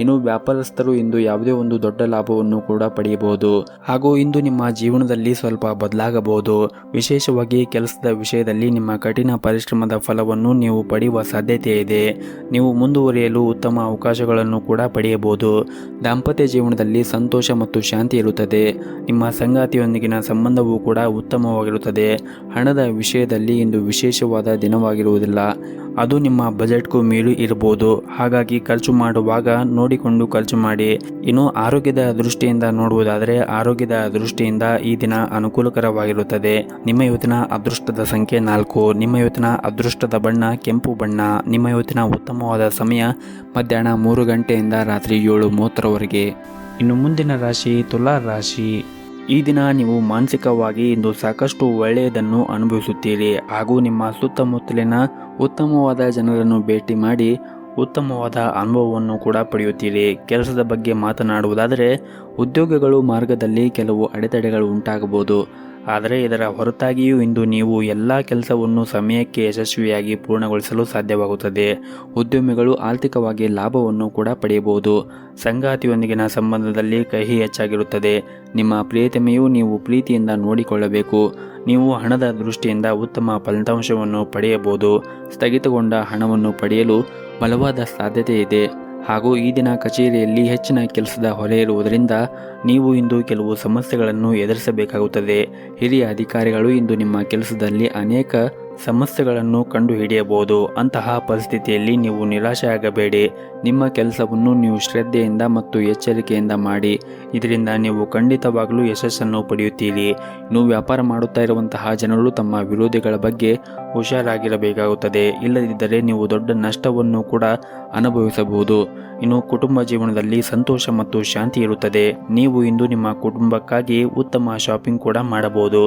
ಇನ್ನು ವ್ಯಾಪಾರಸ್ಥರು ಇಂದು ಯಾವುದೇ ಒಂದು ದೊಡ್ಡ ಲಾಭವನ್ನು ಕೂಡ ಪಡೆಯಬಹುದು ಹಾಗೂ ಇಂದು ನಿಮ್ಮ ಜೀವನದಲ್ಲಿ ಸ್ವಲ್ಪ ಬದಲಾಗಬಹುದು. ವಿಶೇಷವಾಗಿ ಕೆಲಸದ ವಿಷಯದಲ್ಲಿ ನಿಮ್ಮ ಕಠಿಣ ಪರಿಶ್ರಮದ ಫಲವನ್ನು ನೀವು ಪಡೆಯುವ ಸಾಧ್ಯತೆ ಇದೆ. ನೀವು ಮುಂದುವರಿಯಲು ಉತ್ತಮ ಅವಕಾಶಗಳನ್ನು ಕೂಡ ಪಡೆಯಬಹುದು. ದಾಂಪತ್ಯ ಜೀವನದಲ್ಲಿ ಸಂತೋಷ ಮತ್ತು ಶಾಂತಿ ಇರುತ್ತದೆ. ನಿಮ್ಮ ಸಂಗಾತಿಯೊಂದಿಗಿನ ಸಂಬಂಧವೂ ಕೂಡ ಉತ್ತಮವಾಗಿರುತ್ತದೆ. ಹಣದ ವಿಷಯದಲ್ಲಿ ಇಂದು ವಿಶೇಷವಾದ ದಿನವಾಗಿರುವುದಿಲ್ಲ. ಅದು ನಿಮ್ಮ ಬಜೆಟ್ಗೂ ಮೀರಿ ಇರಬಹುದು. ಹಾಗಾಗಿ ಖರ್ಚು ಮಾಡುವಾಗ ನೋಡಿಕೊಂಡು ಖರ್ಚು ಮಾಡಿ. ಇನ್ನು ಆರೋಗ್ಯದ ದೃಷ್ಟಿಯಿಂದ ನೋಡುವುದಾದರೆ ಆರೋಗ್ಯದ ದೃಷ್ಟಿಯಿಂದ ಈ ದಿನ ಅನುಕೂಲಕರವಾಗಿರುತ್ತದೆ. ನಿಮ್ಮ ಇವತ್ತಿನ ಅದೃಷ್ಟದ ಸಂಖ್ಯೆ 4. ನಿಮ್ಮ ಇವತ್ತಿನ ಅದೃಷ್ಟದ ಬಣ್ಣ ಕೆಂಪು ಬಣ್ಣ. ನಿಮ್ಮ ಇವತ್ತಿನ ಉತ್ತಮವಾದ ಸಮಯ ಮಧ್ಯಾಹ್ನ 3 ಗಂಟೆಯಿಂದ ರಾತ್ರಿ 7:30 ಇನ್ನು ಮುಂದಿನ ರಾಶಿ ತುಲಾ ರಾಶಿ. ಈ ದಿನ ನೀವು ಮಾನಸಿಕವಾಗಿ ಇಂದು ಸಾಕಷ್ಟು ಒಳ್ಳೆಯದನ್ನು ಅನುಭವಿಸುತ್ತೀರಿ ಹಾಗೂ ನಿಮ್ಮ ಸುತ್ತಮುತ್ತಲಿನ ಉತ್ತಮವಾದ ಜನರನ್ನು ಭೇಟಿ ಮಾಡಿ ಉತ್ತಮವಾದ ಅನುಭವವನ್ನು ಕೂಡ ಪಡೆಯುತ್ತೀರಿ. ಕೆಲಸದ ಬಗ್ಗೆ ಮಾತನಾಡುವುದಾದರೆ ಉದ್ಯೋಗಗಳು ಮಾರ್ಗದಲ್ಲಿ ಕೆಲವು ಅಡೆತಡೆಗಳು ಉಂಟಾಗಬಹುದು. ಆದರೆ ಇದರ ಹೊರತಾಗಿಯೂ ಇಂದು ನೀವು ಎಲ್ಲ ಕೆಲಸವನ್ನು ಸಮಯಕ್ಕೆ ಯಶಸ್ವಿಯಾಗಿ ಪೂರ್ಣಗೊಳಿಸಲು ಸಾಧ್ಯವಾಗುತ್ತದೆ. ಉದ್ಯಮಿಗಳು ಆರ್ಥಿಕವಾಗಿ ಲಾಭವನ್ನು ಕೂಡ ಪಡೆಯಬಹುದು. ಸಂಗಾತಿಯೊಂದಿಗಿನ ಸಂಬಂಧದಲ್ಲಿ ಕಹಿ ಹೆಚ್ಚಾಗಿರುತ್ತದೆ. ನಿಮ್ಮ ಪ್ರಿಯತಮೆಯು ನೀವು ಪ್ರೀತಿಯಿಂದ ನೋಡಿಕೊಳ್ಳಬೇಕು. ನೀವು ಹಣದ ದೃಷ್ಟಿಯಿಂದ ಉತ್ತಮ ಫಲಿತಾಂಶವನ್ನು ಪಡೆಯಬಹುದು. ಸ್ಥಗಿತಗೊಂಡ ಹಣವನ್ನು ಪಡೆಯಲು ಬಲವಾದ ಸಾಧ್ಯತೆ ಇದೆ. ಹಾಗೂ ಈ ದಿನ ಕಚೇರಿಯಲ್ಲಿ ಹೆಚ್ಚಿನ ಕೆಲಸದ ಹೊರೆ ಇರುವುದರಿಂದ ನೀವು ಇಂದು ಕೆಲವು ಸಮಸ್ಯೆಗಳನ್ನು ಎದುರಿಸಬೇಕಾಗುತ್ತದೆ. ಹಿರಿಯ ಅಧಿಕಾರಿಗಳು ಇಂದು ನಿಮ್ಮ ಕೆಲಸದಲ್ಲಿ ಅನೇಕ ಸಮಸ್ಯೆಗಳನ್ನು ಕಂಡುಹಿಡಿಯಬಹುದು. ಅಂತಹ ಪರಿಸ್ಥಿತಿಯಲ್ಲಿ ನೀವು ನಿರಾಶೆಯಾಗಬೇಡಿ. ನಿಮ್ಮ ಕೆಲಸವನ್ನು ನೀವು ಶ್ರದ್ಧೆಯಿಂದ ಮತ್ತು ಎಚ್ಚರಿಕೆಯಿಂದ ಮಾಡಿ. ಇದರಿಂದ ನೀವು ಖಂಡಿತವಾಗಲೂ ಯಶಸ್ಸನ್ನು ಪಡೆಯುತ್ತೀರಿ. ಇನ್ನು ವ್ಯಾಪಾರ ಮಾಡುತ್ತಾ ಇರುವಂತಹ ಜನರು ತಮ್ಮ ವಿರೋಧಿಗಳ ಬಗ್ಗೆ ಹುಷಾರಾಗಿರಬೇಕಾಗುತ್ತದೆ. ಇಲ್ಲದಿದ್ದರೆ ನೀವು ದೊಡ್ಡ ನಷ್ಟವನ್ನು ಕೂಡ ಅನುಭವಿಸಬಹುದು. ಇನ್ನು ಕುಟುಂಬ ಜೀವನದಲ್ಲಿ ಸಂತೋಷ ಮತ್ತು ಶಾಂತಿ ಇರುತ್ತದೆ. ನೀವು ಇಂದು ನಿಮ್ಮ ಕುಟುಂಬಕ್ಕಾಗಿ ಉತ್ತಮ ಶಾಪಿಂಗ್ ಕೂಡ ಮಾಡಬಹುದು.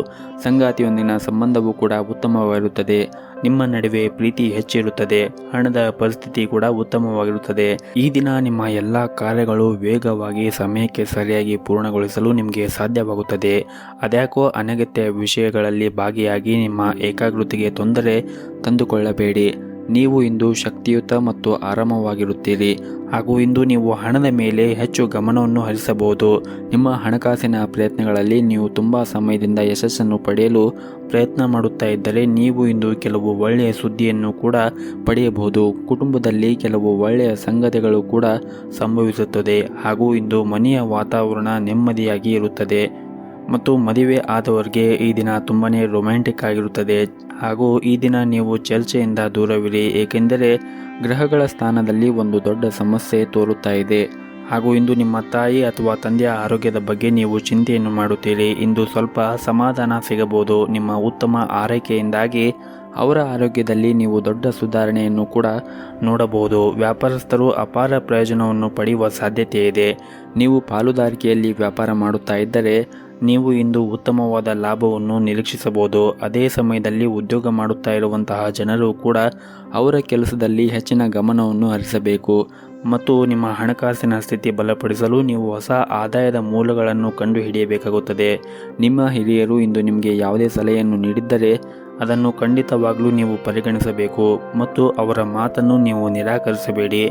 ಸಂಗಾತಿಯೊಂದಿಗಿನ ಸಂಬಂಧವೂ ಕೂಡ ಉತ್ತಮವಾಗಿರುತ್ತದೆ. ನಿಮ್ಮ ನಡುವೆ ಪ್ರೀತಿ ಹೆಚ್ಚಿರುತ್ತದೆ. ಹಣದ ಪರಿಸ್ಥಿತಿ ಕೂಡ ಉತ್ತಮವಾಗಿರುತ್ತದೆ. ಈ ದಿನ ನಿಮ್ಮ ಎಲ್ಲ ಕಾರ್ಯಗಳು ವೇಗವಾಗಿ ಸಮಯಕ್ಕೆ ಸರಿಯಾಗಿ ಪೂರ್ಣಗೊಳಿಸಲು ನಿಮಗೆ ಸಾಧ್ಯವಾಗುತ್ತದೆ. ಅದ್ಯಾಕೋ ಅನಗತ್ಯ ವಿಷಯಗಳಲ್ಲಿ ಭಾಗಿಯಾಗಿ ನಿಮ್ಮ ಏಕಾಗ್ರತೆಗೆ ತೊಂದರೆ ತಂದುಕೊಳ್ಳಬೇಡಿ. ನೀವು ಇಂದು ಶಕ್ತಿಯುತ ಮತ್ತು ಆರಾಮವಾಗಿರುತ್ತೀರಿ. ಹಾಗೂ ಇಂದು ನೀವು ಹಣದ ಮೇಲೆ ಹೆಚ್ಚು ಗಮನವನ್ನು ಹರಿಸಬಹುದು. ನಿಮ್ಮ ಹಣಕಾಸಿನ ಪ್ರಯತ್ನಗಳಲ್ಲಿ ನೀವು ತುಂಬ ಸಮಯದಿಂದ ಯಶಸ್ಸನ್ನು ಪಡೆಯಲು ಪ್ರಯತ್ನ ಮಾಡುತ್ತಾ ಇದ್ದರೆ ನೀವು ಇಂದು ಕೆಲವು ಒಳ್ಳೆಯ ಸುದ್ದಿಯನ್ನು ಕೂಡ ಪಡೆಯಬಹುದು. ಕುಟುಂಬದಲ್ಲಿ ಕೆಲವು ಒಳ್ಳೆಯ ಸಂಗತಿಗಳು ಕೂಡ ಸಂಭವಿಸುತ್ತದೆ. ಹಾಗೂ ಇಂದು ಮನೆಯ ವಾತಾವರಣ ನೆಮ್ಮದಿಯಾಗಿ ಇರುತ್ತದೆ. ಮತ್ತು ಮದುವೆ ಆದವರಿಗೆ ಈ ದಿನ ತುಂಬಾ ರೊಮ್ಯಾಂಟಿಕ್ ಆಗಿರುತ್ತದೆ. ಹಾಗೂ ಈ ದಿನ ನೀವು ಚರ್ಚೆಯಿಂದ ದೂರವಿರಿ, ಏಕೆಂದರೆ ಗ್ರಹಗಳ ಸ್ಥಾನದಲ್ಲಿ ಒಂದು ದೊಡ್ಡ ಸಮಸ್ಯೆ ತೋರುತ್ತಾ ಇದೆ. ಹಾಗೂ ಇಂದು ನಿಮ್ಮ ತಾಯಿ ಅಥವಾ ತಂದೆಯ ಆರೋಗ್ಯದ ಬಗ್ಗೆ ನೀವು ಚಿಂತೆಯನ್ನು ಮಾಡುತ್ತೀರಿ. ಇಂದು ಸ್ವಲ್ಪ ಸಮಾಧಾನ ಸಿಗಬಹುದು. ನಿಮ್ಮ ಉತ್ತಮ ಆರೈಕೆಯಿಂದಾಗಿ ಅವರ ಆರೋಗ್ಯದಲ್ಲಿ ನೀವು ದೊಡ್ಡ ಸುಧಾರಣೆಯನ್ನು ಕೂಡ ನೋಡಬಹುದು. ವ್ಯಾಪಾರಸ್ಥರು ಅಪಾರ ಪ್ರಯೋಜನವನ್ನು ಪಡೆಯುವ ಸಾಧ್ಯತೆ ಇದೆ. ನೀವು ಪಾಲುದಾರಿಕೆಯಲ್ಲಿ ವ್ಯಾಪಾರ ಮಾಡುತ್ತಾ ಇದ್ದರೆ ನೀವು ಇಂದು ಉತ್ತಮವಾದ ಲಾಭವನ್ನು ನಿರೀಕ್ಷಿಸಬಹುದು. ಅದೇ ಸಮಯದಲ್ಲಿ ಉದ್ಯೋಗ ಮಾಡುತ್ತಾ ಇರುವಂತಹ ಜನರು ಕೂಡ ಅವರ ಕೆಲಸದಲ್ಲಿ ಹೆಚ್ಚಿನ ಗಮನವನ್ನು ಹರಿಸಬೇಕು. ಮತ್ತು ನಿಮ್ಮ ಹಣಕಾಸಿನ ಸ್ಥಿತಿ ಬಲಪಡಿಸಲು ನೀವು ಹೊಸ ಆದಾಯದ ಮೂಲಗಳನ್ನು ಕಂಡುಹಿಡಿಯಬೇಕಾಗುತ್ತದೆ. ನಿಮ್ಮ ಹಿರಿಯರು ಇಂದು ನಿಮಗೆ ಯಾವುದೇ ಸಲಹೆಯನ್ನು ನೀಡಿದ್ದರೆ ಅದನ್ನು ಖಂಡಿತವಾಗಲೂ ನೀವು ಪರಿಗಣಿಸಬೇಕು ಮತ್ತು ಅವರ ಮಾತನ್ನು ನೀವು ನಿರಾಕರಿಸಬೇಡಿ.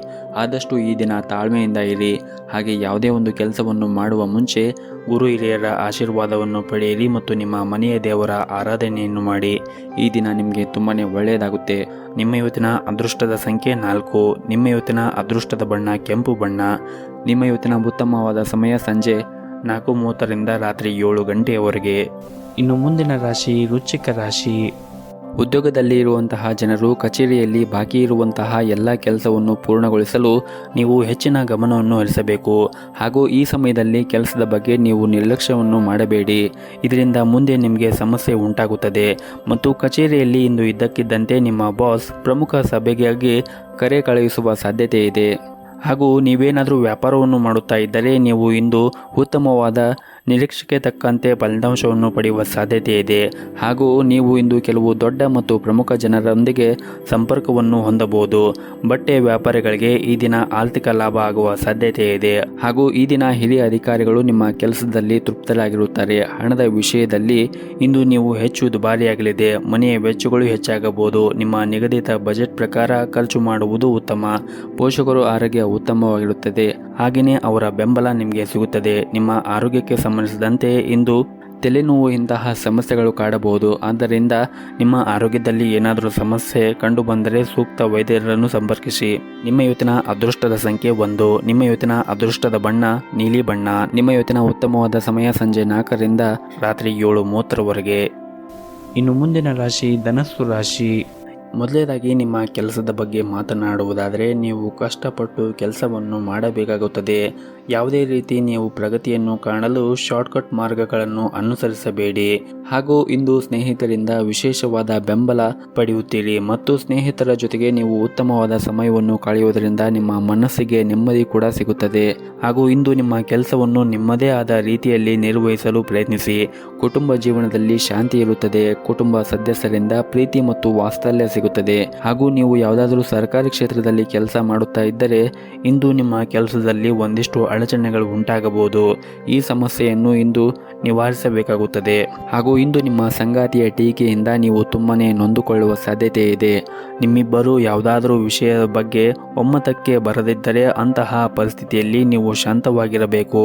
ಆದಷ್ಟು ಈ ದಿನ ತಾಳ್ಮೆಯಿಂದ ಇರಿ. ಹಾಗೆ ಯಾವುದೇ ಒಂದು ಕೆಲಸವನ್ನು ಮಾಡುವ ಮುಂಚೆ ಗುರು ಹಿರಿಯರ ಆಶೀರ್ವಾದವನ್ನು ಪಡೆಯಿರಿ ಮತ್ತು ನಿಮ್ಮ ಮನೆಯ ದೇವರ ಆರಾಧನೆಯನ್ನು ಮಾಡಿ. ಈ ದಿನ ನಿಮಗೆ ತುಂಬಾ ಒಳ್ಳೆಯದಾಗುತ್ತೆ. ನಿಮ್ಮ ಇವತ್ತಿನ ಅದೃಷ್ಟದ ಸಂಖ್ಯೆ 4. ನಿಮ್ಮ ಇವತ್ತಿನ ಅದೃಷ್ಟದ ಬಣ್ಣ ಕೆಂಪು ಬಣ್ಣ. ನಿಮ್ಮ ಇವತ್ತಿನ ಉತ್ತಮವಾದ ಸಮಯ ಸಂಜೆ 4:30ರಿಂದ ರಾತ್ರಿ 7 ಗಂಟೆಯವರೆಗೆ. ಇನ್ನು ಮುಂದಿನ ರಾಶಿ ವೃಶ್ಚಿಕ ರಾಶಿ. ಉದ್ಯೋಗದಲ್ಲಿ ಇರುವಂತಹ ಜನರು ಕಚೇರಿಯಲ್ಲಿ ಬಾಕಿ ಇರುವಂತಹ ಎಲ್ಲ ಕೆಲಸವನ್ನು ಪೂರ್ಣಗೊಳಿಸಲು ನೀವು ಹೆಚ್ಚಿನ ಗಮನವನ್ನು ಹರಿಸಬೇಕು. ಹಾಗೂ ಈ ಸಮಯದಲ್ಲಿ ಕೆಲಸದ ಬಗ್ಗೆ ನೀವು ನಿರ್ಲಕ್ಷ್ಯವನ್ನು ಮಾಡಬೇಡಿ. ಇದರಿಂದ ಮುಂದೆ ನಿಮಗೆ ಸಮಸ್ಯೆ ಉಂಟಾಗುತ್ತದೆ. ಮತ್ತು ಕಚೇರಿಯಲ್ಲಿ ಇಂದು ಇದ್ದಕ್ಕಿದ್ದಂತೆ ನಿಮ್ಮ ಬಾಸ್ ಪ್ರಮುಖ ಸಭೆಗಾಗಿ ಕರೆ ಕಳುಹಿಸುವ ಸಾಧ್ಯತೆ ಇದೆ. ಹಾಗೂ ನೀವೇನಾದರೂ ವ್ಯಾಪಾರವನ್ನು ಮಾಡುತ್ತಾ ಇದ್ದರೆ ನೀವು ಇಂದು ಉತ್ತಮವಾದ ನಿರೀಕ್ಷೆಗೆ ತಕ್ಕಂತೆ ಫಲಿತಾಂಶವನ್ನು ಪಡೆಯುವ ಸಾಧ್ಯತೆ ಇದೆ. ಹಾಗೂ ನೀವು ಇಂದು ಕೆಲವು ದೊಡ್ಡ ಮತ್ತು ಪ್ರಮುಖ ಜನರೊಂದಿಗೆ ಸಂಪರ್ಕವನ್ನು ಹೊಂದಬಹುದು. ಬಟ್ಟೆ ವ್ಯಾಪಾರಿಗಳಿಗೆ ಈ ದಿನ ಆರ್ಥಿಕ ಲಾಭ ಆಗುವ ಸಾಧ್ಯತೆ ಇದೆ. ಹಾಗೂ ಈ ದಿನ ಹಿರಿಯ ಅಧಿಕಾರಿಗಳು ನಿಮ್ಮ ಕೆಲಸದಲ್ಲಿ ತೃಪ್ತರಾಗಿರುತ್ತಾರೆ. ಹಣದ ವಿಷಯದಲ್ಲಿ ಇಂದು ನೀವು ಹೆಚ್ಚು ದುಬಾರಿಯಾಗಲಿದೆ. ಮನೆಯ ವೆಚ್ಚಗಳು ಹೆಚ್ಚಾಗಬಹುದು. ನಿಮ್ಮ ನಿಗದಿತ ಬಜೆಟ್ ಪ್ರಕಾರ ಖರ್ಚು ಮಾಡುವುದು ಉತ್ತಮ. ಪೋಷಕರು ಆರೋಗ್ಯ ಉತ್ತಮವಾಗಿರುತ್ತದೆ. ಹಾಗೆಯೇ ಅವರ ಬೆಂಬಲ ನಿಮಗೆ ಸಿಗುತ್ತದೆ. ನಿಮ್ಮ ಆರೋಗ್ಯಕ್ಕೆ ಸಂಬಂಧಿಸಿದಂತೆ ಇಂದು ತಲೆನೋವು ಇಂತಹ ಸಮಸ್ಯೆಗಳು ಕಾಡಬಹುದು. ಆದ್ದರಿಂದ ನಿಮ್ಮ ಆರೋಗ್ಯದಲ್ಲಿ ಏನಾದರೂ ಸಮಸ್ಯೆ ಕಂಡುಬಂದರೆ ಸೂಕ್ತ ವೈದ್ಯರನ್ನು ಸಂಪರ್ಕಿಸಿ. ನಿಮ್ಮ ಇವತ್ತಿನ ಅದೃಷ್ಟದ ಸಂಖ್ಯೆ 1. ನಿಮ್ಮ ಇವತ್ತಿನ ಅದೃಷ್ಟದ ಬಣ್ಣ ನೀಲಿ ಬಣ್ಣ. ನಿಮ್ಮ ಇವತ್ತಿನ ಉತ್ತಮವಾದ ಸಮಯ ಸಂಜೆ 4ರಿಂದ ರಾತ್ರಿ 7:30ವರೆಗೆ. ಇನ್ನು ಮುಂದಿನ ರಾಶಿ ಧನಸ್ಸು ರಾಶಿ. ಮೊದಲನೇದಾಗಿ ನಿಮ್ಮ ಕೆಲಸದ ಬಗ್ಗೆ ಮಾತನಾಡುವುದಾದರೆ ನೀವು ಕಷ್ಟಪಟ್ಟು ಕೆಲಸವನ್ನು ಮಾಡಬೇಕಾಗುತ್ತದೆ. ಯಾವುದೇ ರೀತಿ ನೀವು ಪ್ರಗತಿಯನ್ನು ಕಾಣಲು ಶಾರ್ಟ್ಕಟ್ ಮಾರ್ಗಗಳನ್ನು ಅನುಸರಿಸಬೇಡಿ. ಹಾಗೂ ಇಂದು ಸ್ನೇಹಿತರಿಂದ ವಿಶೇಷವಾದ ಬೆಂಬಲ ಪಡೆಯುತ್ತೀರಿ ಮತ್ತು ಸ್ನೇಹಿತರ ಜೊತೆಗೆ ನೀವು ಉತ್ತಮವಾದ ಸಮಯವನ್ನು ಕಳೆಯುವುದರಿಂದ ನಿಮ್ಮ ಮನಸ್ಸಿಗೆ ನೆಮ್ಮದಿ ಕೂಡ ಸಿಗುತ್ತದೆ. ಹಾಗೂ ಇಂದು ನಿಮ್ಮ ಕೆಲಸವನ್ನು ನಿಮ್ಮದೇ ಆದ ರೀತಿಯಲ್ಲಿ ನಿರ್ವಹಿಸಲು ಪ್ರಯತ್ನಿಸಿ. ಕುಟುಂಬ ಜೀವನದಲ್ಲಿ ಶಾಂತಿ ಇರುತ್ತದೆ. ಕುಟುಂಬ ಸದಸ್ಯರಿಂದ ಪ್ರೀತಿ ಮತ್ತು ವಾತ್ಸಲ್ಯ ಸಿಗುತ್ತದೆ. ಹಾಗೂ ನೀವು ಯಾವುದಾದರೂ ಸರ್ಕಾರಿ ಕ್ಷೇತ್ರದಲ್ಲಿ ಕೆಲಸ ಮಾಡುತ್ತಾ ಇದ್ದರೆ ಇಂದು ನಿಮ್ಮ ಕೆಲಸದಲ್ಲಿ ಒಂದಿಷ್ಟು ಅಡಚಣೆಗಳು ಉಂಟಾಗಬಹುದು. ಈ ಸಮಸ್ಯೆಯನ್ನು ಇಂದು ನಿವಾರಿಸಬೇಕಾಗುತ್ತದೆ. ಹಾಗೂ ಇಂದು ನಿಮ್ಮ ಸಂಗಾತಿಯ ಟೀಕೆಯಿಂದ ನೀವು ತುಂಬಾನೇ ನೊಂದುಕೊಳ್ಳುವ ಸಾಧ್ಯತೆ ಇದೆ. ನಿಮ್ಮಿಬ್ಬರು ಯಾವುದಾದರೂ ವಿಷಯದ ಬಗ್ಗೆ ಒಮ್ಮತಕ್ಕೆ ಬರದಿದ್ದರೆ ಅಂತಹ ಪರಿಸ್ಥಿತಿಯಲ್ಲಿ ನೀವು ಶಾಂತವಾಗಿರಬೇಕು.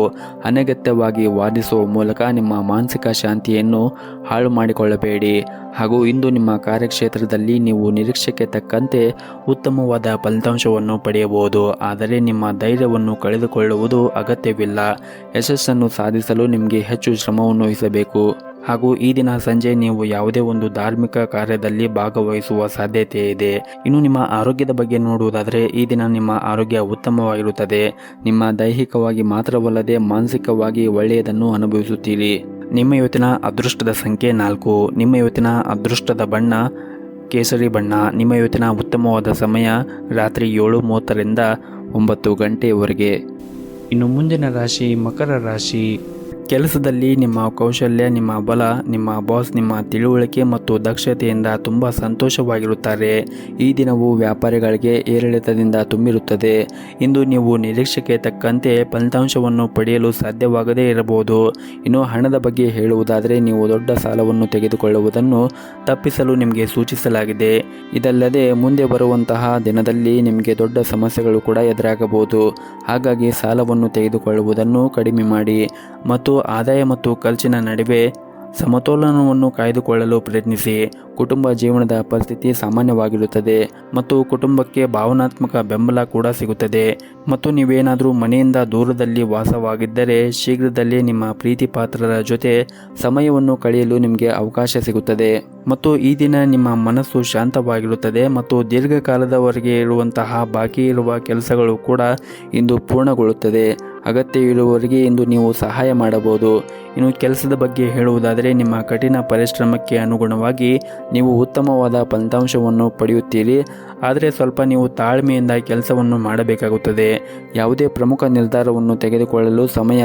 ಅನಗತ್ಯವಾಗಿ ವಾದಿಸುವ ಮೂಲಕ ನಿಮ್ಮ ಮಾನಸಿಕ ಶಾಂತಿಯನ್ನು ಹಾಳು ಮಾಡಿಕೊಳ್ಳಬೇಡಿ. ಹಾಗೂ ಇಂದು ನಿಮ್ಮ ಕಾರ್ಯಕ್ಷೇತ್ರದಲ್ಲಿ ನೀವು ನಿರೀಕ್ಷೆಗೆ ತಕ್ಕಂತೆ ಉತ್ತಮವಾದ ಫಲಿತಾಂಶವನ್ನು ಪಡೆಯಬಹುದು. ಆದರೆ ನಿಮ್ಮ ಧೈರ್ಯವನ್ನು ಕಳೆದುಕೊಳ್ಳುವುದು ಅಗತ್ಯವಿಲ್ಲ. ಯಶಸ್ಸನ್ನು ಸಾಧಿಸಲು ನಿಮಗೆ ಹೆಚ್ಚು ಶ್ರಮವನ್ನು ವಹಿಸಬೇಕು. ಹಾಗೂ ಈ ದಿನ ಸಂಜೆ ನೀವು ಯಾವುದೇ ಒಂದು ಧಾರ್ಮಿಕ ಕಾರ್ಯದಲ್ಲಿ ಭಾಗವಹಿಸುವ ಸಾಧ್ಯತೆ ಇದೆ. ಇನ್ನು ನಿಮ್ಮ ಆರೋಗ್ಯದ ಬಗ್ಗೆ ನೋಡುವುದಾದರೆ ಈ ದಿನ ನಿಮ್ಮ ಆರೋಗ್ಯ ಉತ್ತಮವಾಗಿರುತ್ತದೆ. ನಿಮ್ಮ ದೈಹಿಕವಾಗಿ ಮಾತ್ರವಲ್ಲದೆ ಮಾನಸಿಕವಾಗಿ ಒಳ್ಳೆಯದನ್ನು ಅನುಭವಿಸುತ್ತೀರಿ. ನಿಮ್ಮ ಇವತ್ತಿನ ಅದೃಷ್ಟದ ಸಂಖ್ಯೆ 4. ನಿಮ್ಮ ಇವತ್ತಿನ ಅದೃಷ್ಟದ ಬಣ್ಣ ಕೇಸರಿ ಬಣ್ಣ. ನಿಮ್ಮ ಇವತ್ತಿನ ಉತ್ತಮವಾದ ಸಮಯ ರಾತ್ರಿ 7:30ರಿಂದ 9 ಗಂಟೆಯವರೆಗೆ. ಇನ್ನು ಮುಂದಿನ ರಾಶಿ ಮಕರ ರಾಶಿ. ಕೆಲಸದಲ್ಲಿ ನಿಮ್ಮ ಕೌಶಲ್ಯ, ನಿಮ್ಮ ಬಲ, ನಿಮ್ಮ ಬಾಸ್, ನಿಮ್ಮ ತಿಳುವಳಿಕೆ ಮತ್ತು ದಕ್ಷತೆಯಿಂದ ತುಂಬ ಸಂತೋಷವಾಗಿರುತ್ತಾರೆ. ಈ ದಿನವು ವ್ಯಾಪಾರಿಗಳಿಗೆ ಏರಿಳಿತದಿಂದ ತುಂಬಿರುತ್ತದೆ. ಇಂದು ನೀವು ನಿರೀಕ್ಷೆಗೆ ತಕ್ಕಂತೆ ಫಲಿತಾಂಶವನ್ನು ಪಡೆಯಲು ಸಾಧ್ಯವಾಗದೇ ಇರಬಹುದು. ಇನ್ನು ಹಣದ ಬಗ್ಗೆ ಹೇಳುವುದಾದರೆ ನೀವು ದೊಡ್ಡ ಸಾಲವನ್ನು ತೆಗೆದುಕೊಳ್ಳುವುದನ್ನು ತಪ್ಪಿಸಲು ನಿಮಗೆ ಸೂಚಿಸಲಾಗಿದೆ. ಇದಲ್ಲದೆ ಮುಂದೆ ಬರುವಂತಹ ದಿನದಲ್ಲಿ ನಿಮಗೆ ದೊಡ್ಡ ಸಮಸ್ಯೆಗಳು ಕೂಡ ಎದುರಾಗಬಹುದು. ಹಾಗಾಗಿ ಸಾಲವನ್ನು ತೆಗೆದುಕೊಳ್ಳುವುದನ್ನು ಕಡಿಮೆ ಮಾಡಿ ಮತ್ತು ಆದಾಯ ಮತ್ತು ಖರ್ಚಿನ ನಡುವೆ ಸಮತೋಲನವನ್ನು ಕಾಯ್ದುಕೊಳ್ಳಲು ಪ್ರಯತ್ನಿಸಿ. ಕುಟುಂಬ ಜೀವನದ ಪರಿಸ್ಥಿತಿ ಸಾಮಾನ್ಯವಾಗಿರುತ್ತದೆ ಮತ್ತು ಕುಟುಂಬಕ್ಕೆ ಭಾವನಾತ್ಮಕ ಬೆಂಬಲ ಕೂಡ ಸಿಗುತ್ತದೆ. ಮತ್ತು ನೀವೇನಾದರೂ ಮನೆಯಿಂದ ದೂರದಲ್ಲಿ ವಾಸವಾಗಿದ್ದರೆ ಶೀಘ್ರದಲ್ಲೇ ನಿಮ್ಮ ಪ್ರೀತಿ ಪಾತ್ರರ ಜೊತೆ ಸಮಯವನ್ನು ಕಳೆಯಲು ನಿಮಗೆ ಅವಕಾಶ ಸಿಗುತ್ತದೆ. ಮತ್ತು ಈ ದಿನ ನಿಮ್ಮ ಮನಸ್ಸು ಶಾಂತವಾಗಿರುತ್ತದೆ ಮತ್ತು ದೀರ್ಘಕಾಲದವರೆಗೆ ಇರುವಂತಹ ಬಾಕಿ ಇರುವ ಕೆಲಸಗಳು ಕೂಡ ಇಂದು ಪೂರ್ಣಗೊಳ್ಳುತ್ತದೆ. ಅಗತ್ಯವಿರುವವರಿಗೆ ಇಂದು ನೀವು ಸಹಾಯ ಮಾಡಬಹುದು. ಇನ್ನು ಕೆಲಸದ ಬಗ್ಗೆ ಹೇಳುವುದಾದರೆ ನಿಮ್ಮ ಕಠಿಣ ಪರಿಶ್ರಮಕ್ಕೆ ಅನುಗುಣವಾಗಿ ನೀವು ಉತ್ತಮವಾದ ಫಲಿತಾಂಶವನ್ನು ಪಡೆಯುತ್ತೀರಿ. ಆದರೆ ಸ್ವಲ್ಪ ನೀವು ತಾಳ್ಮೆಯಿಂದ ಕೆಲಸವನ್ನು ಮಾಡಬೇಕಾಗುತ್ತದೆ. ಯಾವುದೇ ಪ್ರಮುಖ ನಿರ್ಧಾರವನ್ನು ತೆಗೆದುಕೊಳ್ಳಲು ಸಮಯ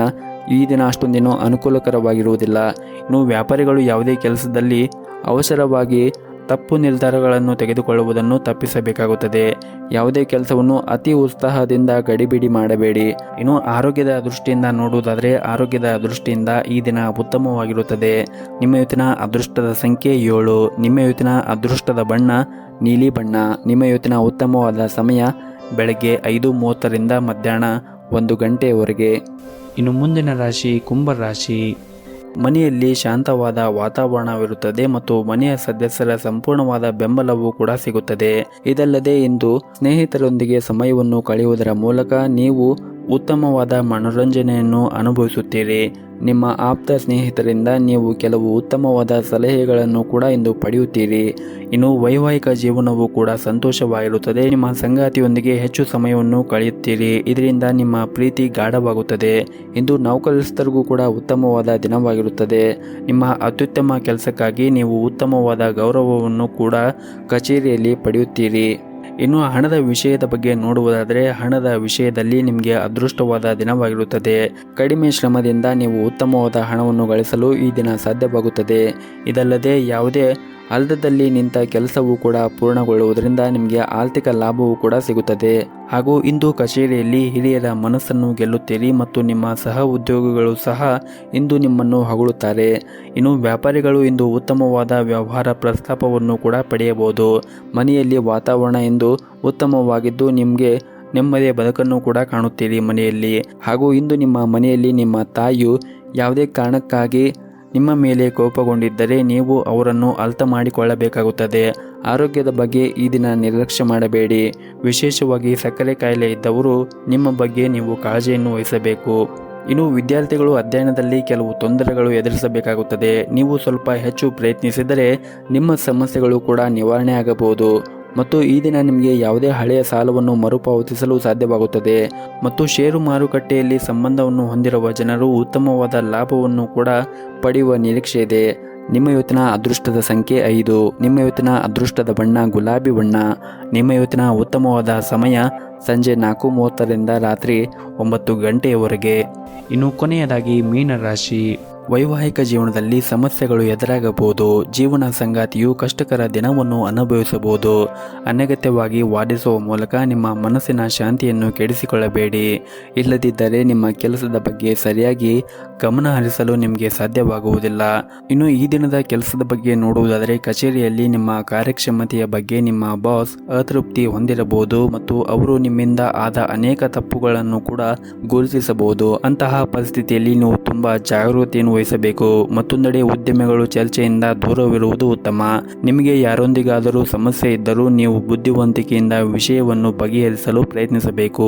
ಈ ದಿನ ಅಷ್ಟೊಂದೇನೂ ಅನುಕೂಲಕರವಾಗಿರುವುದಿಲ್ಲ. ಇನ್ನು ವ್ಯಾಪಾರಿಗಳು ಯಾವುದೇ ಕೆಲಸದಲ್ಲಿ ಅವಸರವಾಗಿ ತಪ್ಪು ನಿರ್ಧಾರಗಳನ್ನು ತೆಗೆದುಕೊಳ್ಳುವುದನ್ನು ತಪ್ಪಿಸಬೇಕಾಗುತ್ತದೆ. ಯಾವುದೇ ಕೆಲಸವನ್ನು ಅತಿ ಉತ್ಸಾಹದಿಂದ ಗಡಿಬಿಡಿ ಮಾಡಬೇಡಿ. ಇನ್ನು ಆರೋಗ್ಯದ ದೃಷ್ಟಿಯಿಂದ ನೋಡುವುದಾದರೆ ಆರೋಗ್ಯದ ದೃಷ್ಟಿಯಿಂದ ಈ ದಿನ ಉತ್ತಮವಾಗಿರುತ್ತದೆ. ನಿಮ್ಮ ಇವತ್ತಿನ ಅದೃಷ್ಟದ ಸಂಖ್ಯೆ 7. ನಿಮ್ಮ ಇವತ್ತಿನ ಅದೃಷ್ಟದ ಬಣ್ಣ ನೀಲಿ ಬಣ್ಣ. ನಿಮ್ಮ ಇವತ್ತಿನ ಉತ್ತಮವಾದ ಸಮಯ ಬೆಳಗ್ಗೆ 5:30ರಿಂದ ಮಧ್ಯಾಹ್ನ 1 ಗಂಟೆಯವರೆಗೆ. ಇನ್ನು ಮುಂದಿನ ರಾಶಿ ಕುಂಭ ರಾಶಿ. ಮನೆಯಲ್ಲಿ ಶಾಂತವಾದ ವಾತಾವರಣವಿರುತ್ತದೆ ಮತ್ತು ಮನೆಯ ಸದಸ್ಯರ ಸಂಪೂರ್ಣವಾದ ಬೆಂಬಲವೂ ಕೂಡ ಸಿಗುತ್ತದೆ. ಇದಲ್ಲದೆ ಇಂದು ಸ್ನೇಹಿತರೊಂದಿಗೆ ಸಮಯವನ್ನು ಕಳೆಯುವುದರ ಮೂಲಕ ನೀವು ಉತ್ತಮವಾದ ಮನೋರಂಜನೆಯನ್ನು ಅನುಭವಿಸುತ್ತೀರಿ. ನಿಮ್ಮ ಆಪ್ತ ಸ್ನೇಹಿತರಿಂದ ನೀವು ಕೆಲವು ಉತ್ತಮವಾದ ಸಲಹೆಗಳನ್ನು ಕೂಡ ಇಂದು ಪಡೆಯುತ್ತೀರಿ. ಇನ್ನು ವೈವಾಹಿಕ ಜೀವನವೂ ಕೂಡ ಸಂತೋಷವಾಗಿರುತ್ತದೆ. ನಿಮ್ಮ ಸಂಗಾತಿಯೊಂದಿಗೆ ಹೆಚ್ಚು ಸಮಯವನ್ನು ಕಳೆಯುತ್ತೀರಿ. ಇದರಿಂದ ನಿಮ್ಮ ಪ್ರೀತಿ ಗಾಢವಾಗುತ್ತದೆ. ಇಂದು ನೌಕರಸ್ಥರಿಗೂ ಕೂಡ ಉತ್ತಮವಾದ ದಿನವಾಗಿರುತ್ತದೆ. ನಿಮ್ಮ ಅತ್ಯುತ್ತಮ ಕೆಲಸಕ್ಕಾಗಿ ನೀವು ಉತ್ತಮವಾದ ಗೌರವವನ್ನು ಕೂಡ ಕಚೇರಿಯಲ್ಲಿ ಪಡೆಯುತ್ತೀರಿ. ಇನ್ನು ಹಣದ ವಿಷಯದ ಬಗ್ಗೆ ನೋಡುವುದಾದರೆ ಹಣದ ವಿಷಯದಲ್ಲಿ ನಿಮಗೆ ಅದೃಷ್ಟವಾದ ದಿನವಾಗಿರುತ್ತದೆ. ಕಡಿಮೆ ಶ್ರಮದಿಂದ ನೀವು ಉತ್ತಮವಾದ ಹಣವನ್ನು ಗಳಿಸಲು ಈ ದಿನ ಸಾಧ್ಯವಾಗುತ್ತದೆ. ಇದಲ್ಲದೆ ಯಾವುದೇ ಅರ್ಧದಲ್ಲಿ ನಿಂತ ಕೆಲಸವೂ ಕೂಡ ಪೂರ್ಣಗೊಳ್ಳುವುದರಿಂದ ನಿಮಗೆ ಆರ್ಥಿಕ ಲಾಭವೂ ಕೂಡ ಸಿಗುತ್ತದೆ. ಹಾಗೂ ಇಂದು ಕಚೇರಿಯಲ್ಲಿ ಹಿರಿಯರ ಮನಸ್ಸನ್ನು ಗೆಲ್ಲುತ್ತೀರಿ ಮತ್ತು ನಿಮ್ಮ ಸಹ ಉದ್ಯೋಗಿಗಳು ಸಹ ಇಂದು ನಿಮ್ಮನ್ನು ಹೊಗಳುತ್ತಾರೆ. ಇನ್ನು ವ್ಯಾಪಾರಿಗಳು ಇಂದು ಉತ್ತಮವಾದ ವ್ಯವಹಾರ ಪ್ರಸ್ತಾಪವನ್ನು ಕೂಡ ಪಡೆಯಬಹುದು. ಮನೆಯಲ್ಲಿ ವಾತಾವರಣ ಇಂದು ಉತ್ತಮವಾಗಿದ್ದು ನಿಮಗೆ ನೆಮ್ಮದಿಯ ಬದುಕನ್ನು ಕೂಡ ಕಾಣುತ್ತೀರಿ ಮನೆಯಲ್ಲಿ. ಹಾಗೂ ಇಂದು ನಿಮ್ಮ ಮನೆಯಲ್ಲಿ ನಿಮ್ಮ ತಾಯಿಯು ಯಾವುದೇ ಕಾರಣಕ್ಕಾಗಿ ನಿಮ್ಮ ಮೇಲೆ ಕೋಪಗೊಂಡಿದ್ದರೆ ನೀವು ಅವರನ್ನು ಅರ್ಥ ಮಾಡಿಕೊಳ್ಳಬೇಕಾಗುತ್ತದೆ. ಆರೋಗ್ಯದ ಬಗ್ಗೆ ಈ ದಿನ ನಿರ್ಲಕ್ಷ್ಯ ಮಾಡಬೇಡಿ. ವಿಶೇಷವಾಗಿ ಸಕ್ಕರೆ ಕಾಯಿಲೆ ಇದ್ದವರು ನಿಮ್ಮ ಬಗ್ಗೆ ನೀವು ಕಾಳಜಿಯನ್ನು ವಹಿಸಬೇಕು. ಇನ್ನು ವಿದ್ಯಾರ್ಥಿಗಳು ಅಧ್ಯಯನದಲ್ಲಿ ಕೆಲವು ತೊಂದರೆಗಳು ಎದುರಿಸಬೇಕಾಗುತ್ತದೆ. ನೀವು ಸ್ವಲ್ಪ ಹೆಚ್ಚು ಪ್ರಯತ್ನಿಸಿದರೆ ನಿಮ್ಮ ಸಮಸ್ಯೆಗಳು ಕೂಡ ನಿವಾರಣೆ ಆಗಬಹುದು. ಮತ್ತು ಈ ದಿನ ನಿಮಗೆ ಯಾವುದೇ ಹಳೆಯ ಸಾಲವನ್ನು ಮರುಪಾವತಿಸಲು ಸಾಧ್ಯವಾಗುತ್ತದೆ. ಮತ್ತು ಷೇರು ಮಾರುಕಟ್ಟೆಯಲ್ಲಿ ಸಂಬಂಧವನ್ನು ಹೊಂದಿರುವ ಜನರು ಉತ್ತಮವಾದ ಲಾಭವನ್ನು ಕೂಡ ಪಡೆಯುವ ನಿರೀಕ್ಷೆ ಇದೆ. ನಿಮ್ಮ ಇವತ್ತಿನ ಅದೃಷ್ಟದ ಸಂಖ್ಯೆ 5. ನಿಮ್ಮ ಇವತ್ತಿನ ಅದೃಷ್ಟದ ಬಣ್ಣ ಗುಲಾಬಿ ಬಣ್ಣ. ನಿಮ್ಮ ಇವತ್ತಿನ ಉತ್ತಮವಾದ ಸಮಯ ಸಂಜೆ 4:30ರಿಂದ ರಾತ್ರಿ 9 ಗಂಟೆಯವರೆಗೆ. ಇನ್ನು ಕೊನೆಯದಾಗಿ ಮೀನರಾಶಿ. ವೈವಾಹಿಕ ಜೀವನದಲ್ಲಿ ಸಮಸ್ಯೆಗಳು ಎದುರಾಗಬಹುದು. ಜೀವನ ಸಂಗಾತಿಯು ಕಷ್ಟಕರ ದಿನವನ್ನು ಅನುಭವಿಸಬಹುದು. ಅನಗತ್ಯವಾಗಿ ವಾದಿಸುವ ಮೂಲಕ ನಿಮ್ಮ ಮನಸ್ಸಿನ ಶಾಂತಿಯನ್ನು ಕೆಡಿಸಿಕೊಳ್ಳಬೇಡಿ. ಇಲ್ಲದಿದ್ದರೆ ನಿಮ್ಮ ಕೆಲಸದ ಬಗ್ಗೆ ಸರಿಯಾಗಿ ಗಮನ ಹರಿಸಲು ನಿಮಗೆ ಸಾಧ್ಯವಾಗುವುದಿಲ್ಲ. ಇನ್ನು ಈ ದಿನದ ಕೆಲಸದ ಬಗ್ಗೆ ನೋಡುವುದಾದರೆ ಕಚೇರಿಯಲ್ಲಿ ನಿಮ್ಮ ಕಾರ್ಯಕ್ಷಮತೆಯ ಬಗ್ಗೆ ನಿಮ್ಮ ಬಾಸ್ ಅತೃಪ್ತಿ ಹೊಂದಿರಬಹುದು ಮತ್ತು ಅವರು ನಿಮ್ಮಿಂದ ಆದ ಅನೇಕ ತಪ್ಪುಗಳನ್ನು ಕೂಡ ಗುರುತಿಸಬಹುದು. ಅಂತಹ ಪರಿಸ್ಥಿತಿಯಲ್ಲಿ ನೀವು ತುಂಬಾ ಜಾಗರೂಕತೆಯನ್ನು ವಹಿಸಬೇಕು. ಮತ್ತೊಂದೆಡೆ ಉದ್ಯಮಿಗಳು ಚರ್ಚೆಯಿಂದ ದೂರವಿರುವುದು ಉತ್ತಮ. ನಿಮಗೆ ಯಾರೊಂದಿಗಾದರೂ ಸಮಸ್ಯೆ ಇದ್ದರೂ ನೀವು ಬುದ್ಧಿವಂತಿಕೆಯಿಂದ ವಿಷಯವನ್ನು ಬಗೆಹರಿಸಲು ಪ್ರಯತ್ನಿಸಬೇಕು.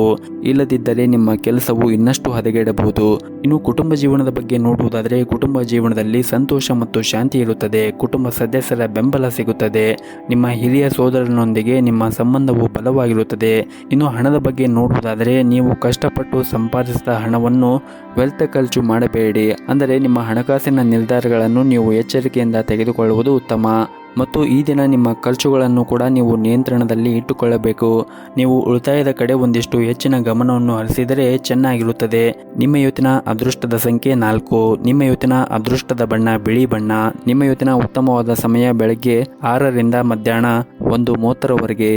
ಇಲ್ಲದಿದ್ದರೆ ನಿಮ್ಮ ಕೆಲಸವು ಇನ್ನಷ್ಟು ಹದಗೆಡಬಹುದು. ಇನ್ನು ಕುಟುಂಬ ಜೀವನದ ಬಗ್ಗೆ ನೋಡುವುದಾದರೆ ಕುಟುಂಬ ಜೀವನದಲ್ಲಿ ಸಂತೋಷ ಮತ್ತು ಶಾಂತಿ ಇರುತ್ತದೆ. ಕುಟುಂಬ ಸದಸ್ಯರ ಬೆಂಬಲ ಸಿಗುತ್ತದೆ. ನಿಮ್ಮ ಹಿರಿಯ ಸೋದರನೊಂದಿಗೆ ನಿಮ್ಮ ಸಂಬಂಧವು ಬಲವಾಗಿರುತ್ತದೆ. ಇನ್ನು ಹಣದ ಬಗ್ಗೆ ನೋಡುವುದಾದರೆ ನೀವು ಕಷ್ಟಪಟ್ಟು ಸಂಪಾದಿಸಿದ ಹಣವನ್ನು ವ್ಯರ್ಥ ಖರ್ಚು ಮಾಡಬೇಡಿ. ಅಂದರೆ ನಿಮ್ಮ ಹಣಕಾಸಿನ ನಿರ್ಧಾರಗಳನ್ನು ನೀವು ಎಚ್ಚರಿಕೆಯಿಂದ ತೆಗೆದುಕೊಳ್ಳುವುದು ಉತ್ತಮ. ಮತ್ತು ಈ ದಿನ ನಿಮ್ಮ ಖರ್ಚುಗಳನ್ನು ಕೂಡ ನೀವು ನಿಯಂತ್ರಣದಲ್ಲಿ ಇಟ್ಟುಕೊಳ್ಳಬೇಕು. ನೀವು ಉಳಿತಾಯದ ಕಡೆ ಒಂದಿಷ್ಟು ಹೆಚ್ಚಿನ ಗಮನವನ್ನು ಹರಿಸಿದರೆ ಚೆನ್ನಾಗಿರುತ್ತದೆ. ನಿಮ್ಮ ಇವತ್ತಿನ ಅದೃಷ್ಟದ ಸಂಖ್ಯೆ 4. ನಿಮ್ಮ ಇವತ್ತಿನ ಅದೃಷ್ಟದ ಬಣ್ಣ ಬಿಳಿ ಬಣ್ಣ. ನಿಮ್ಮ ಇವತ್ತಿನ ಉತ್ತಮವಾದ ಸಮಯ ಬೆಳಗ್ಗೆ 6 ರಿಂದ ಮಧ್ಯಾಹ್ನ 1:30 ವರೆಗೆ.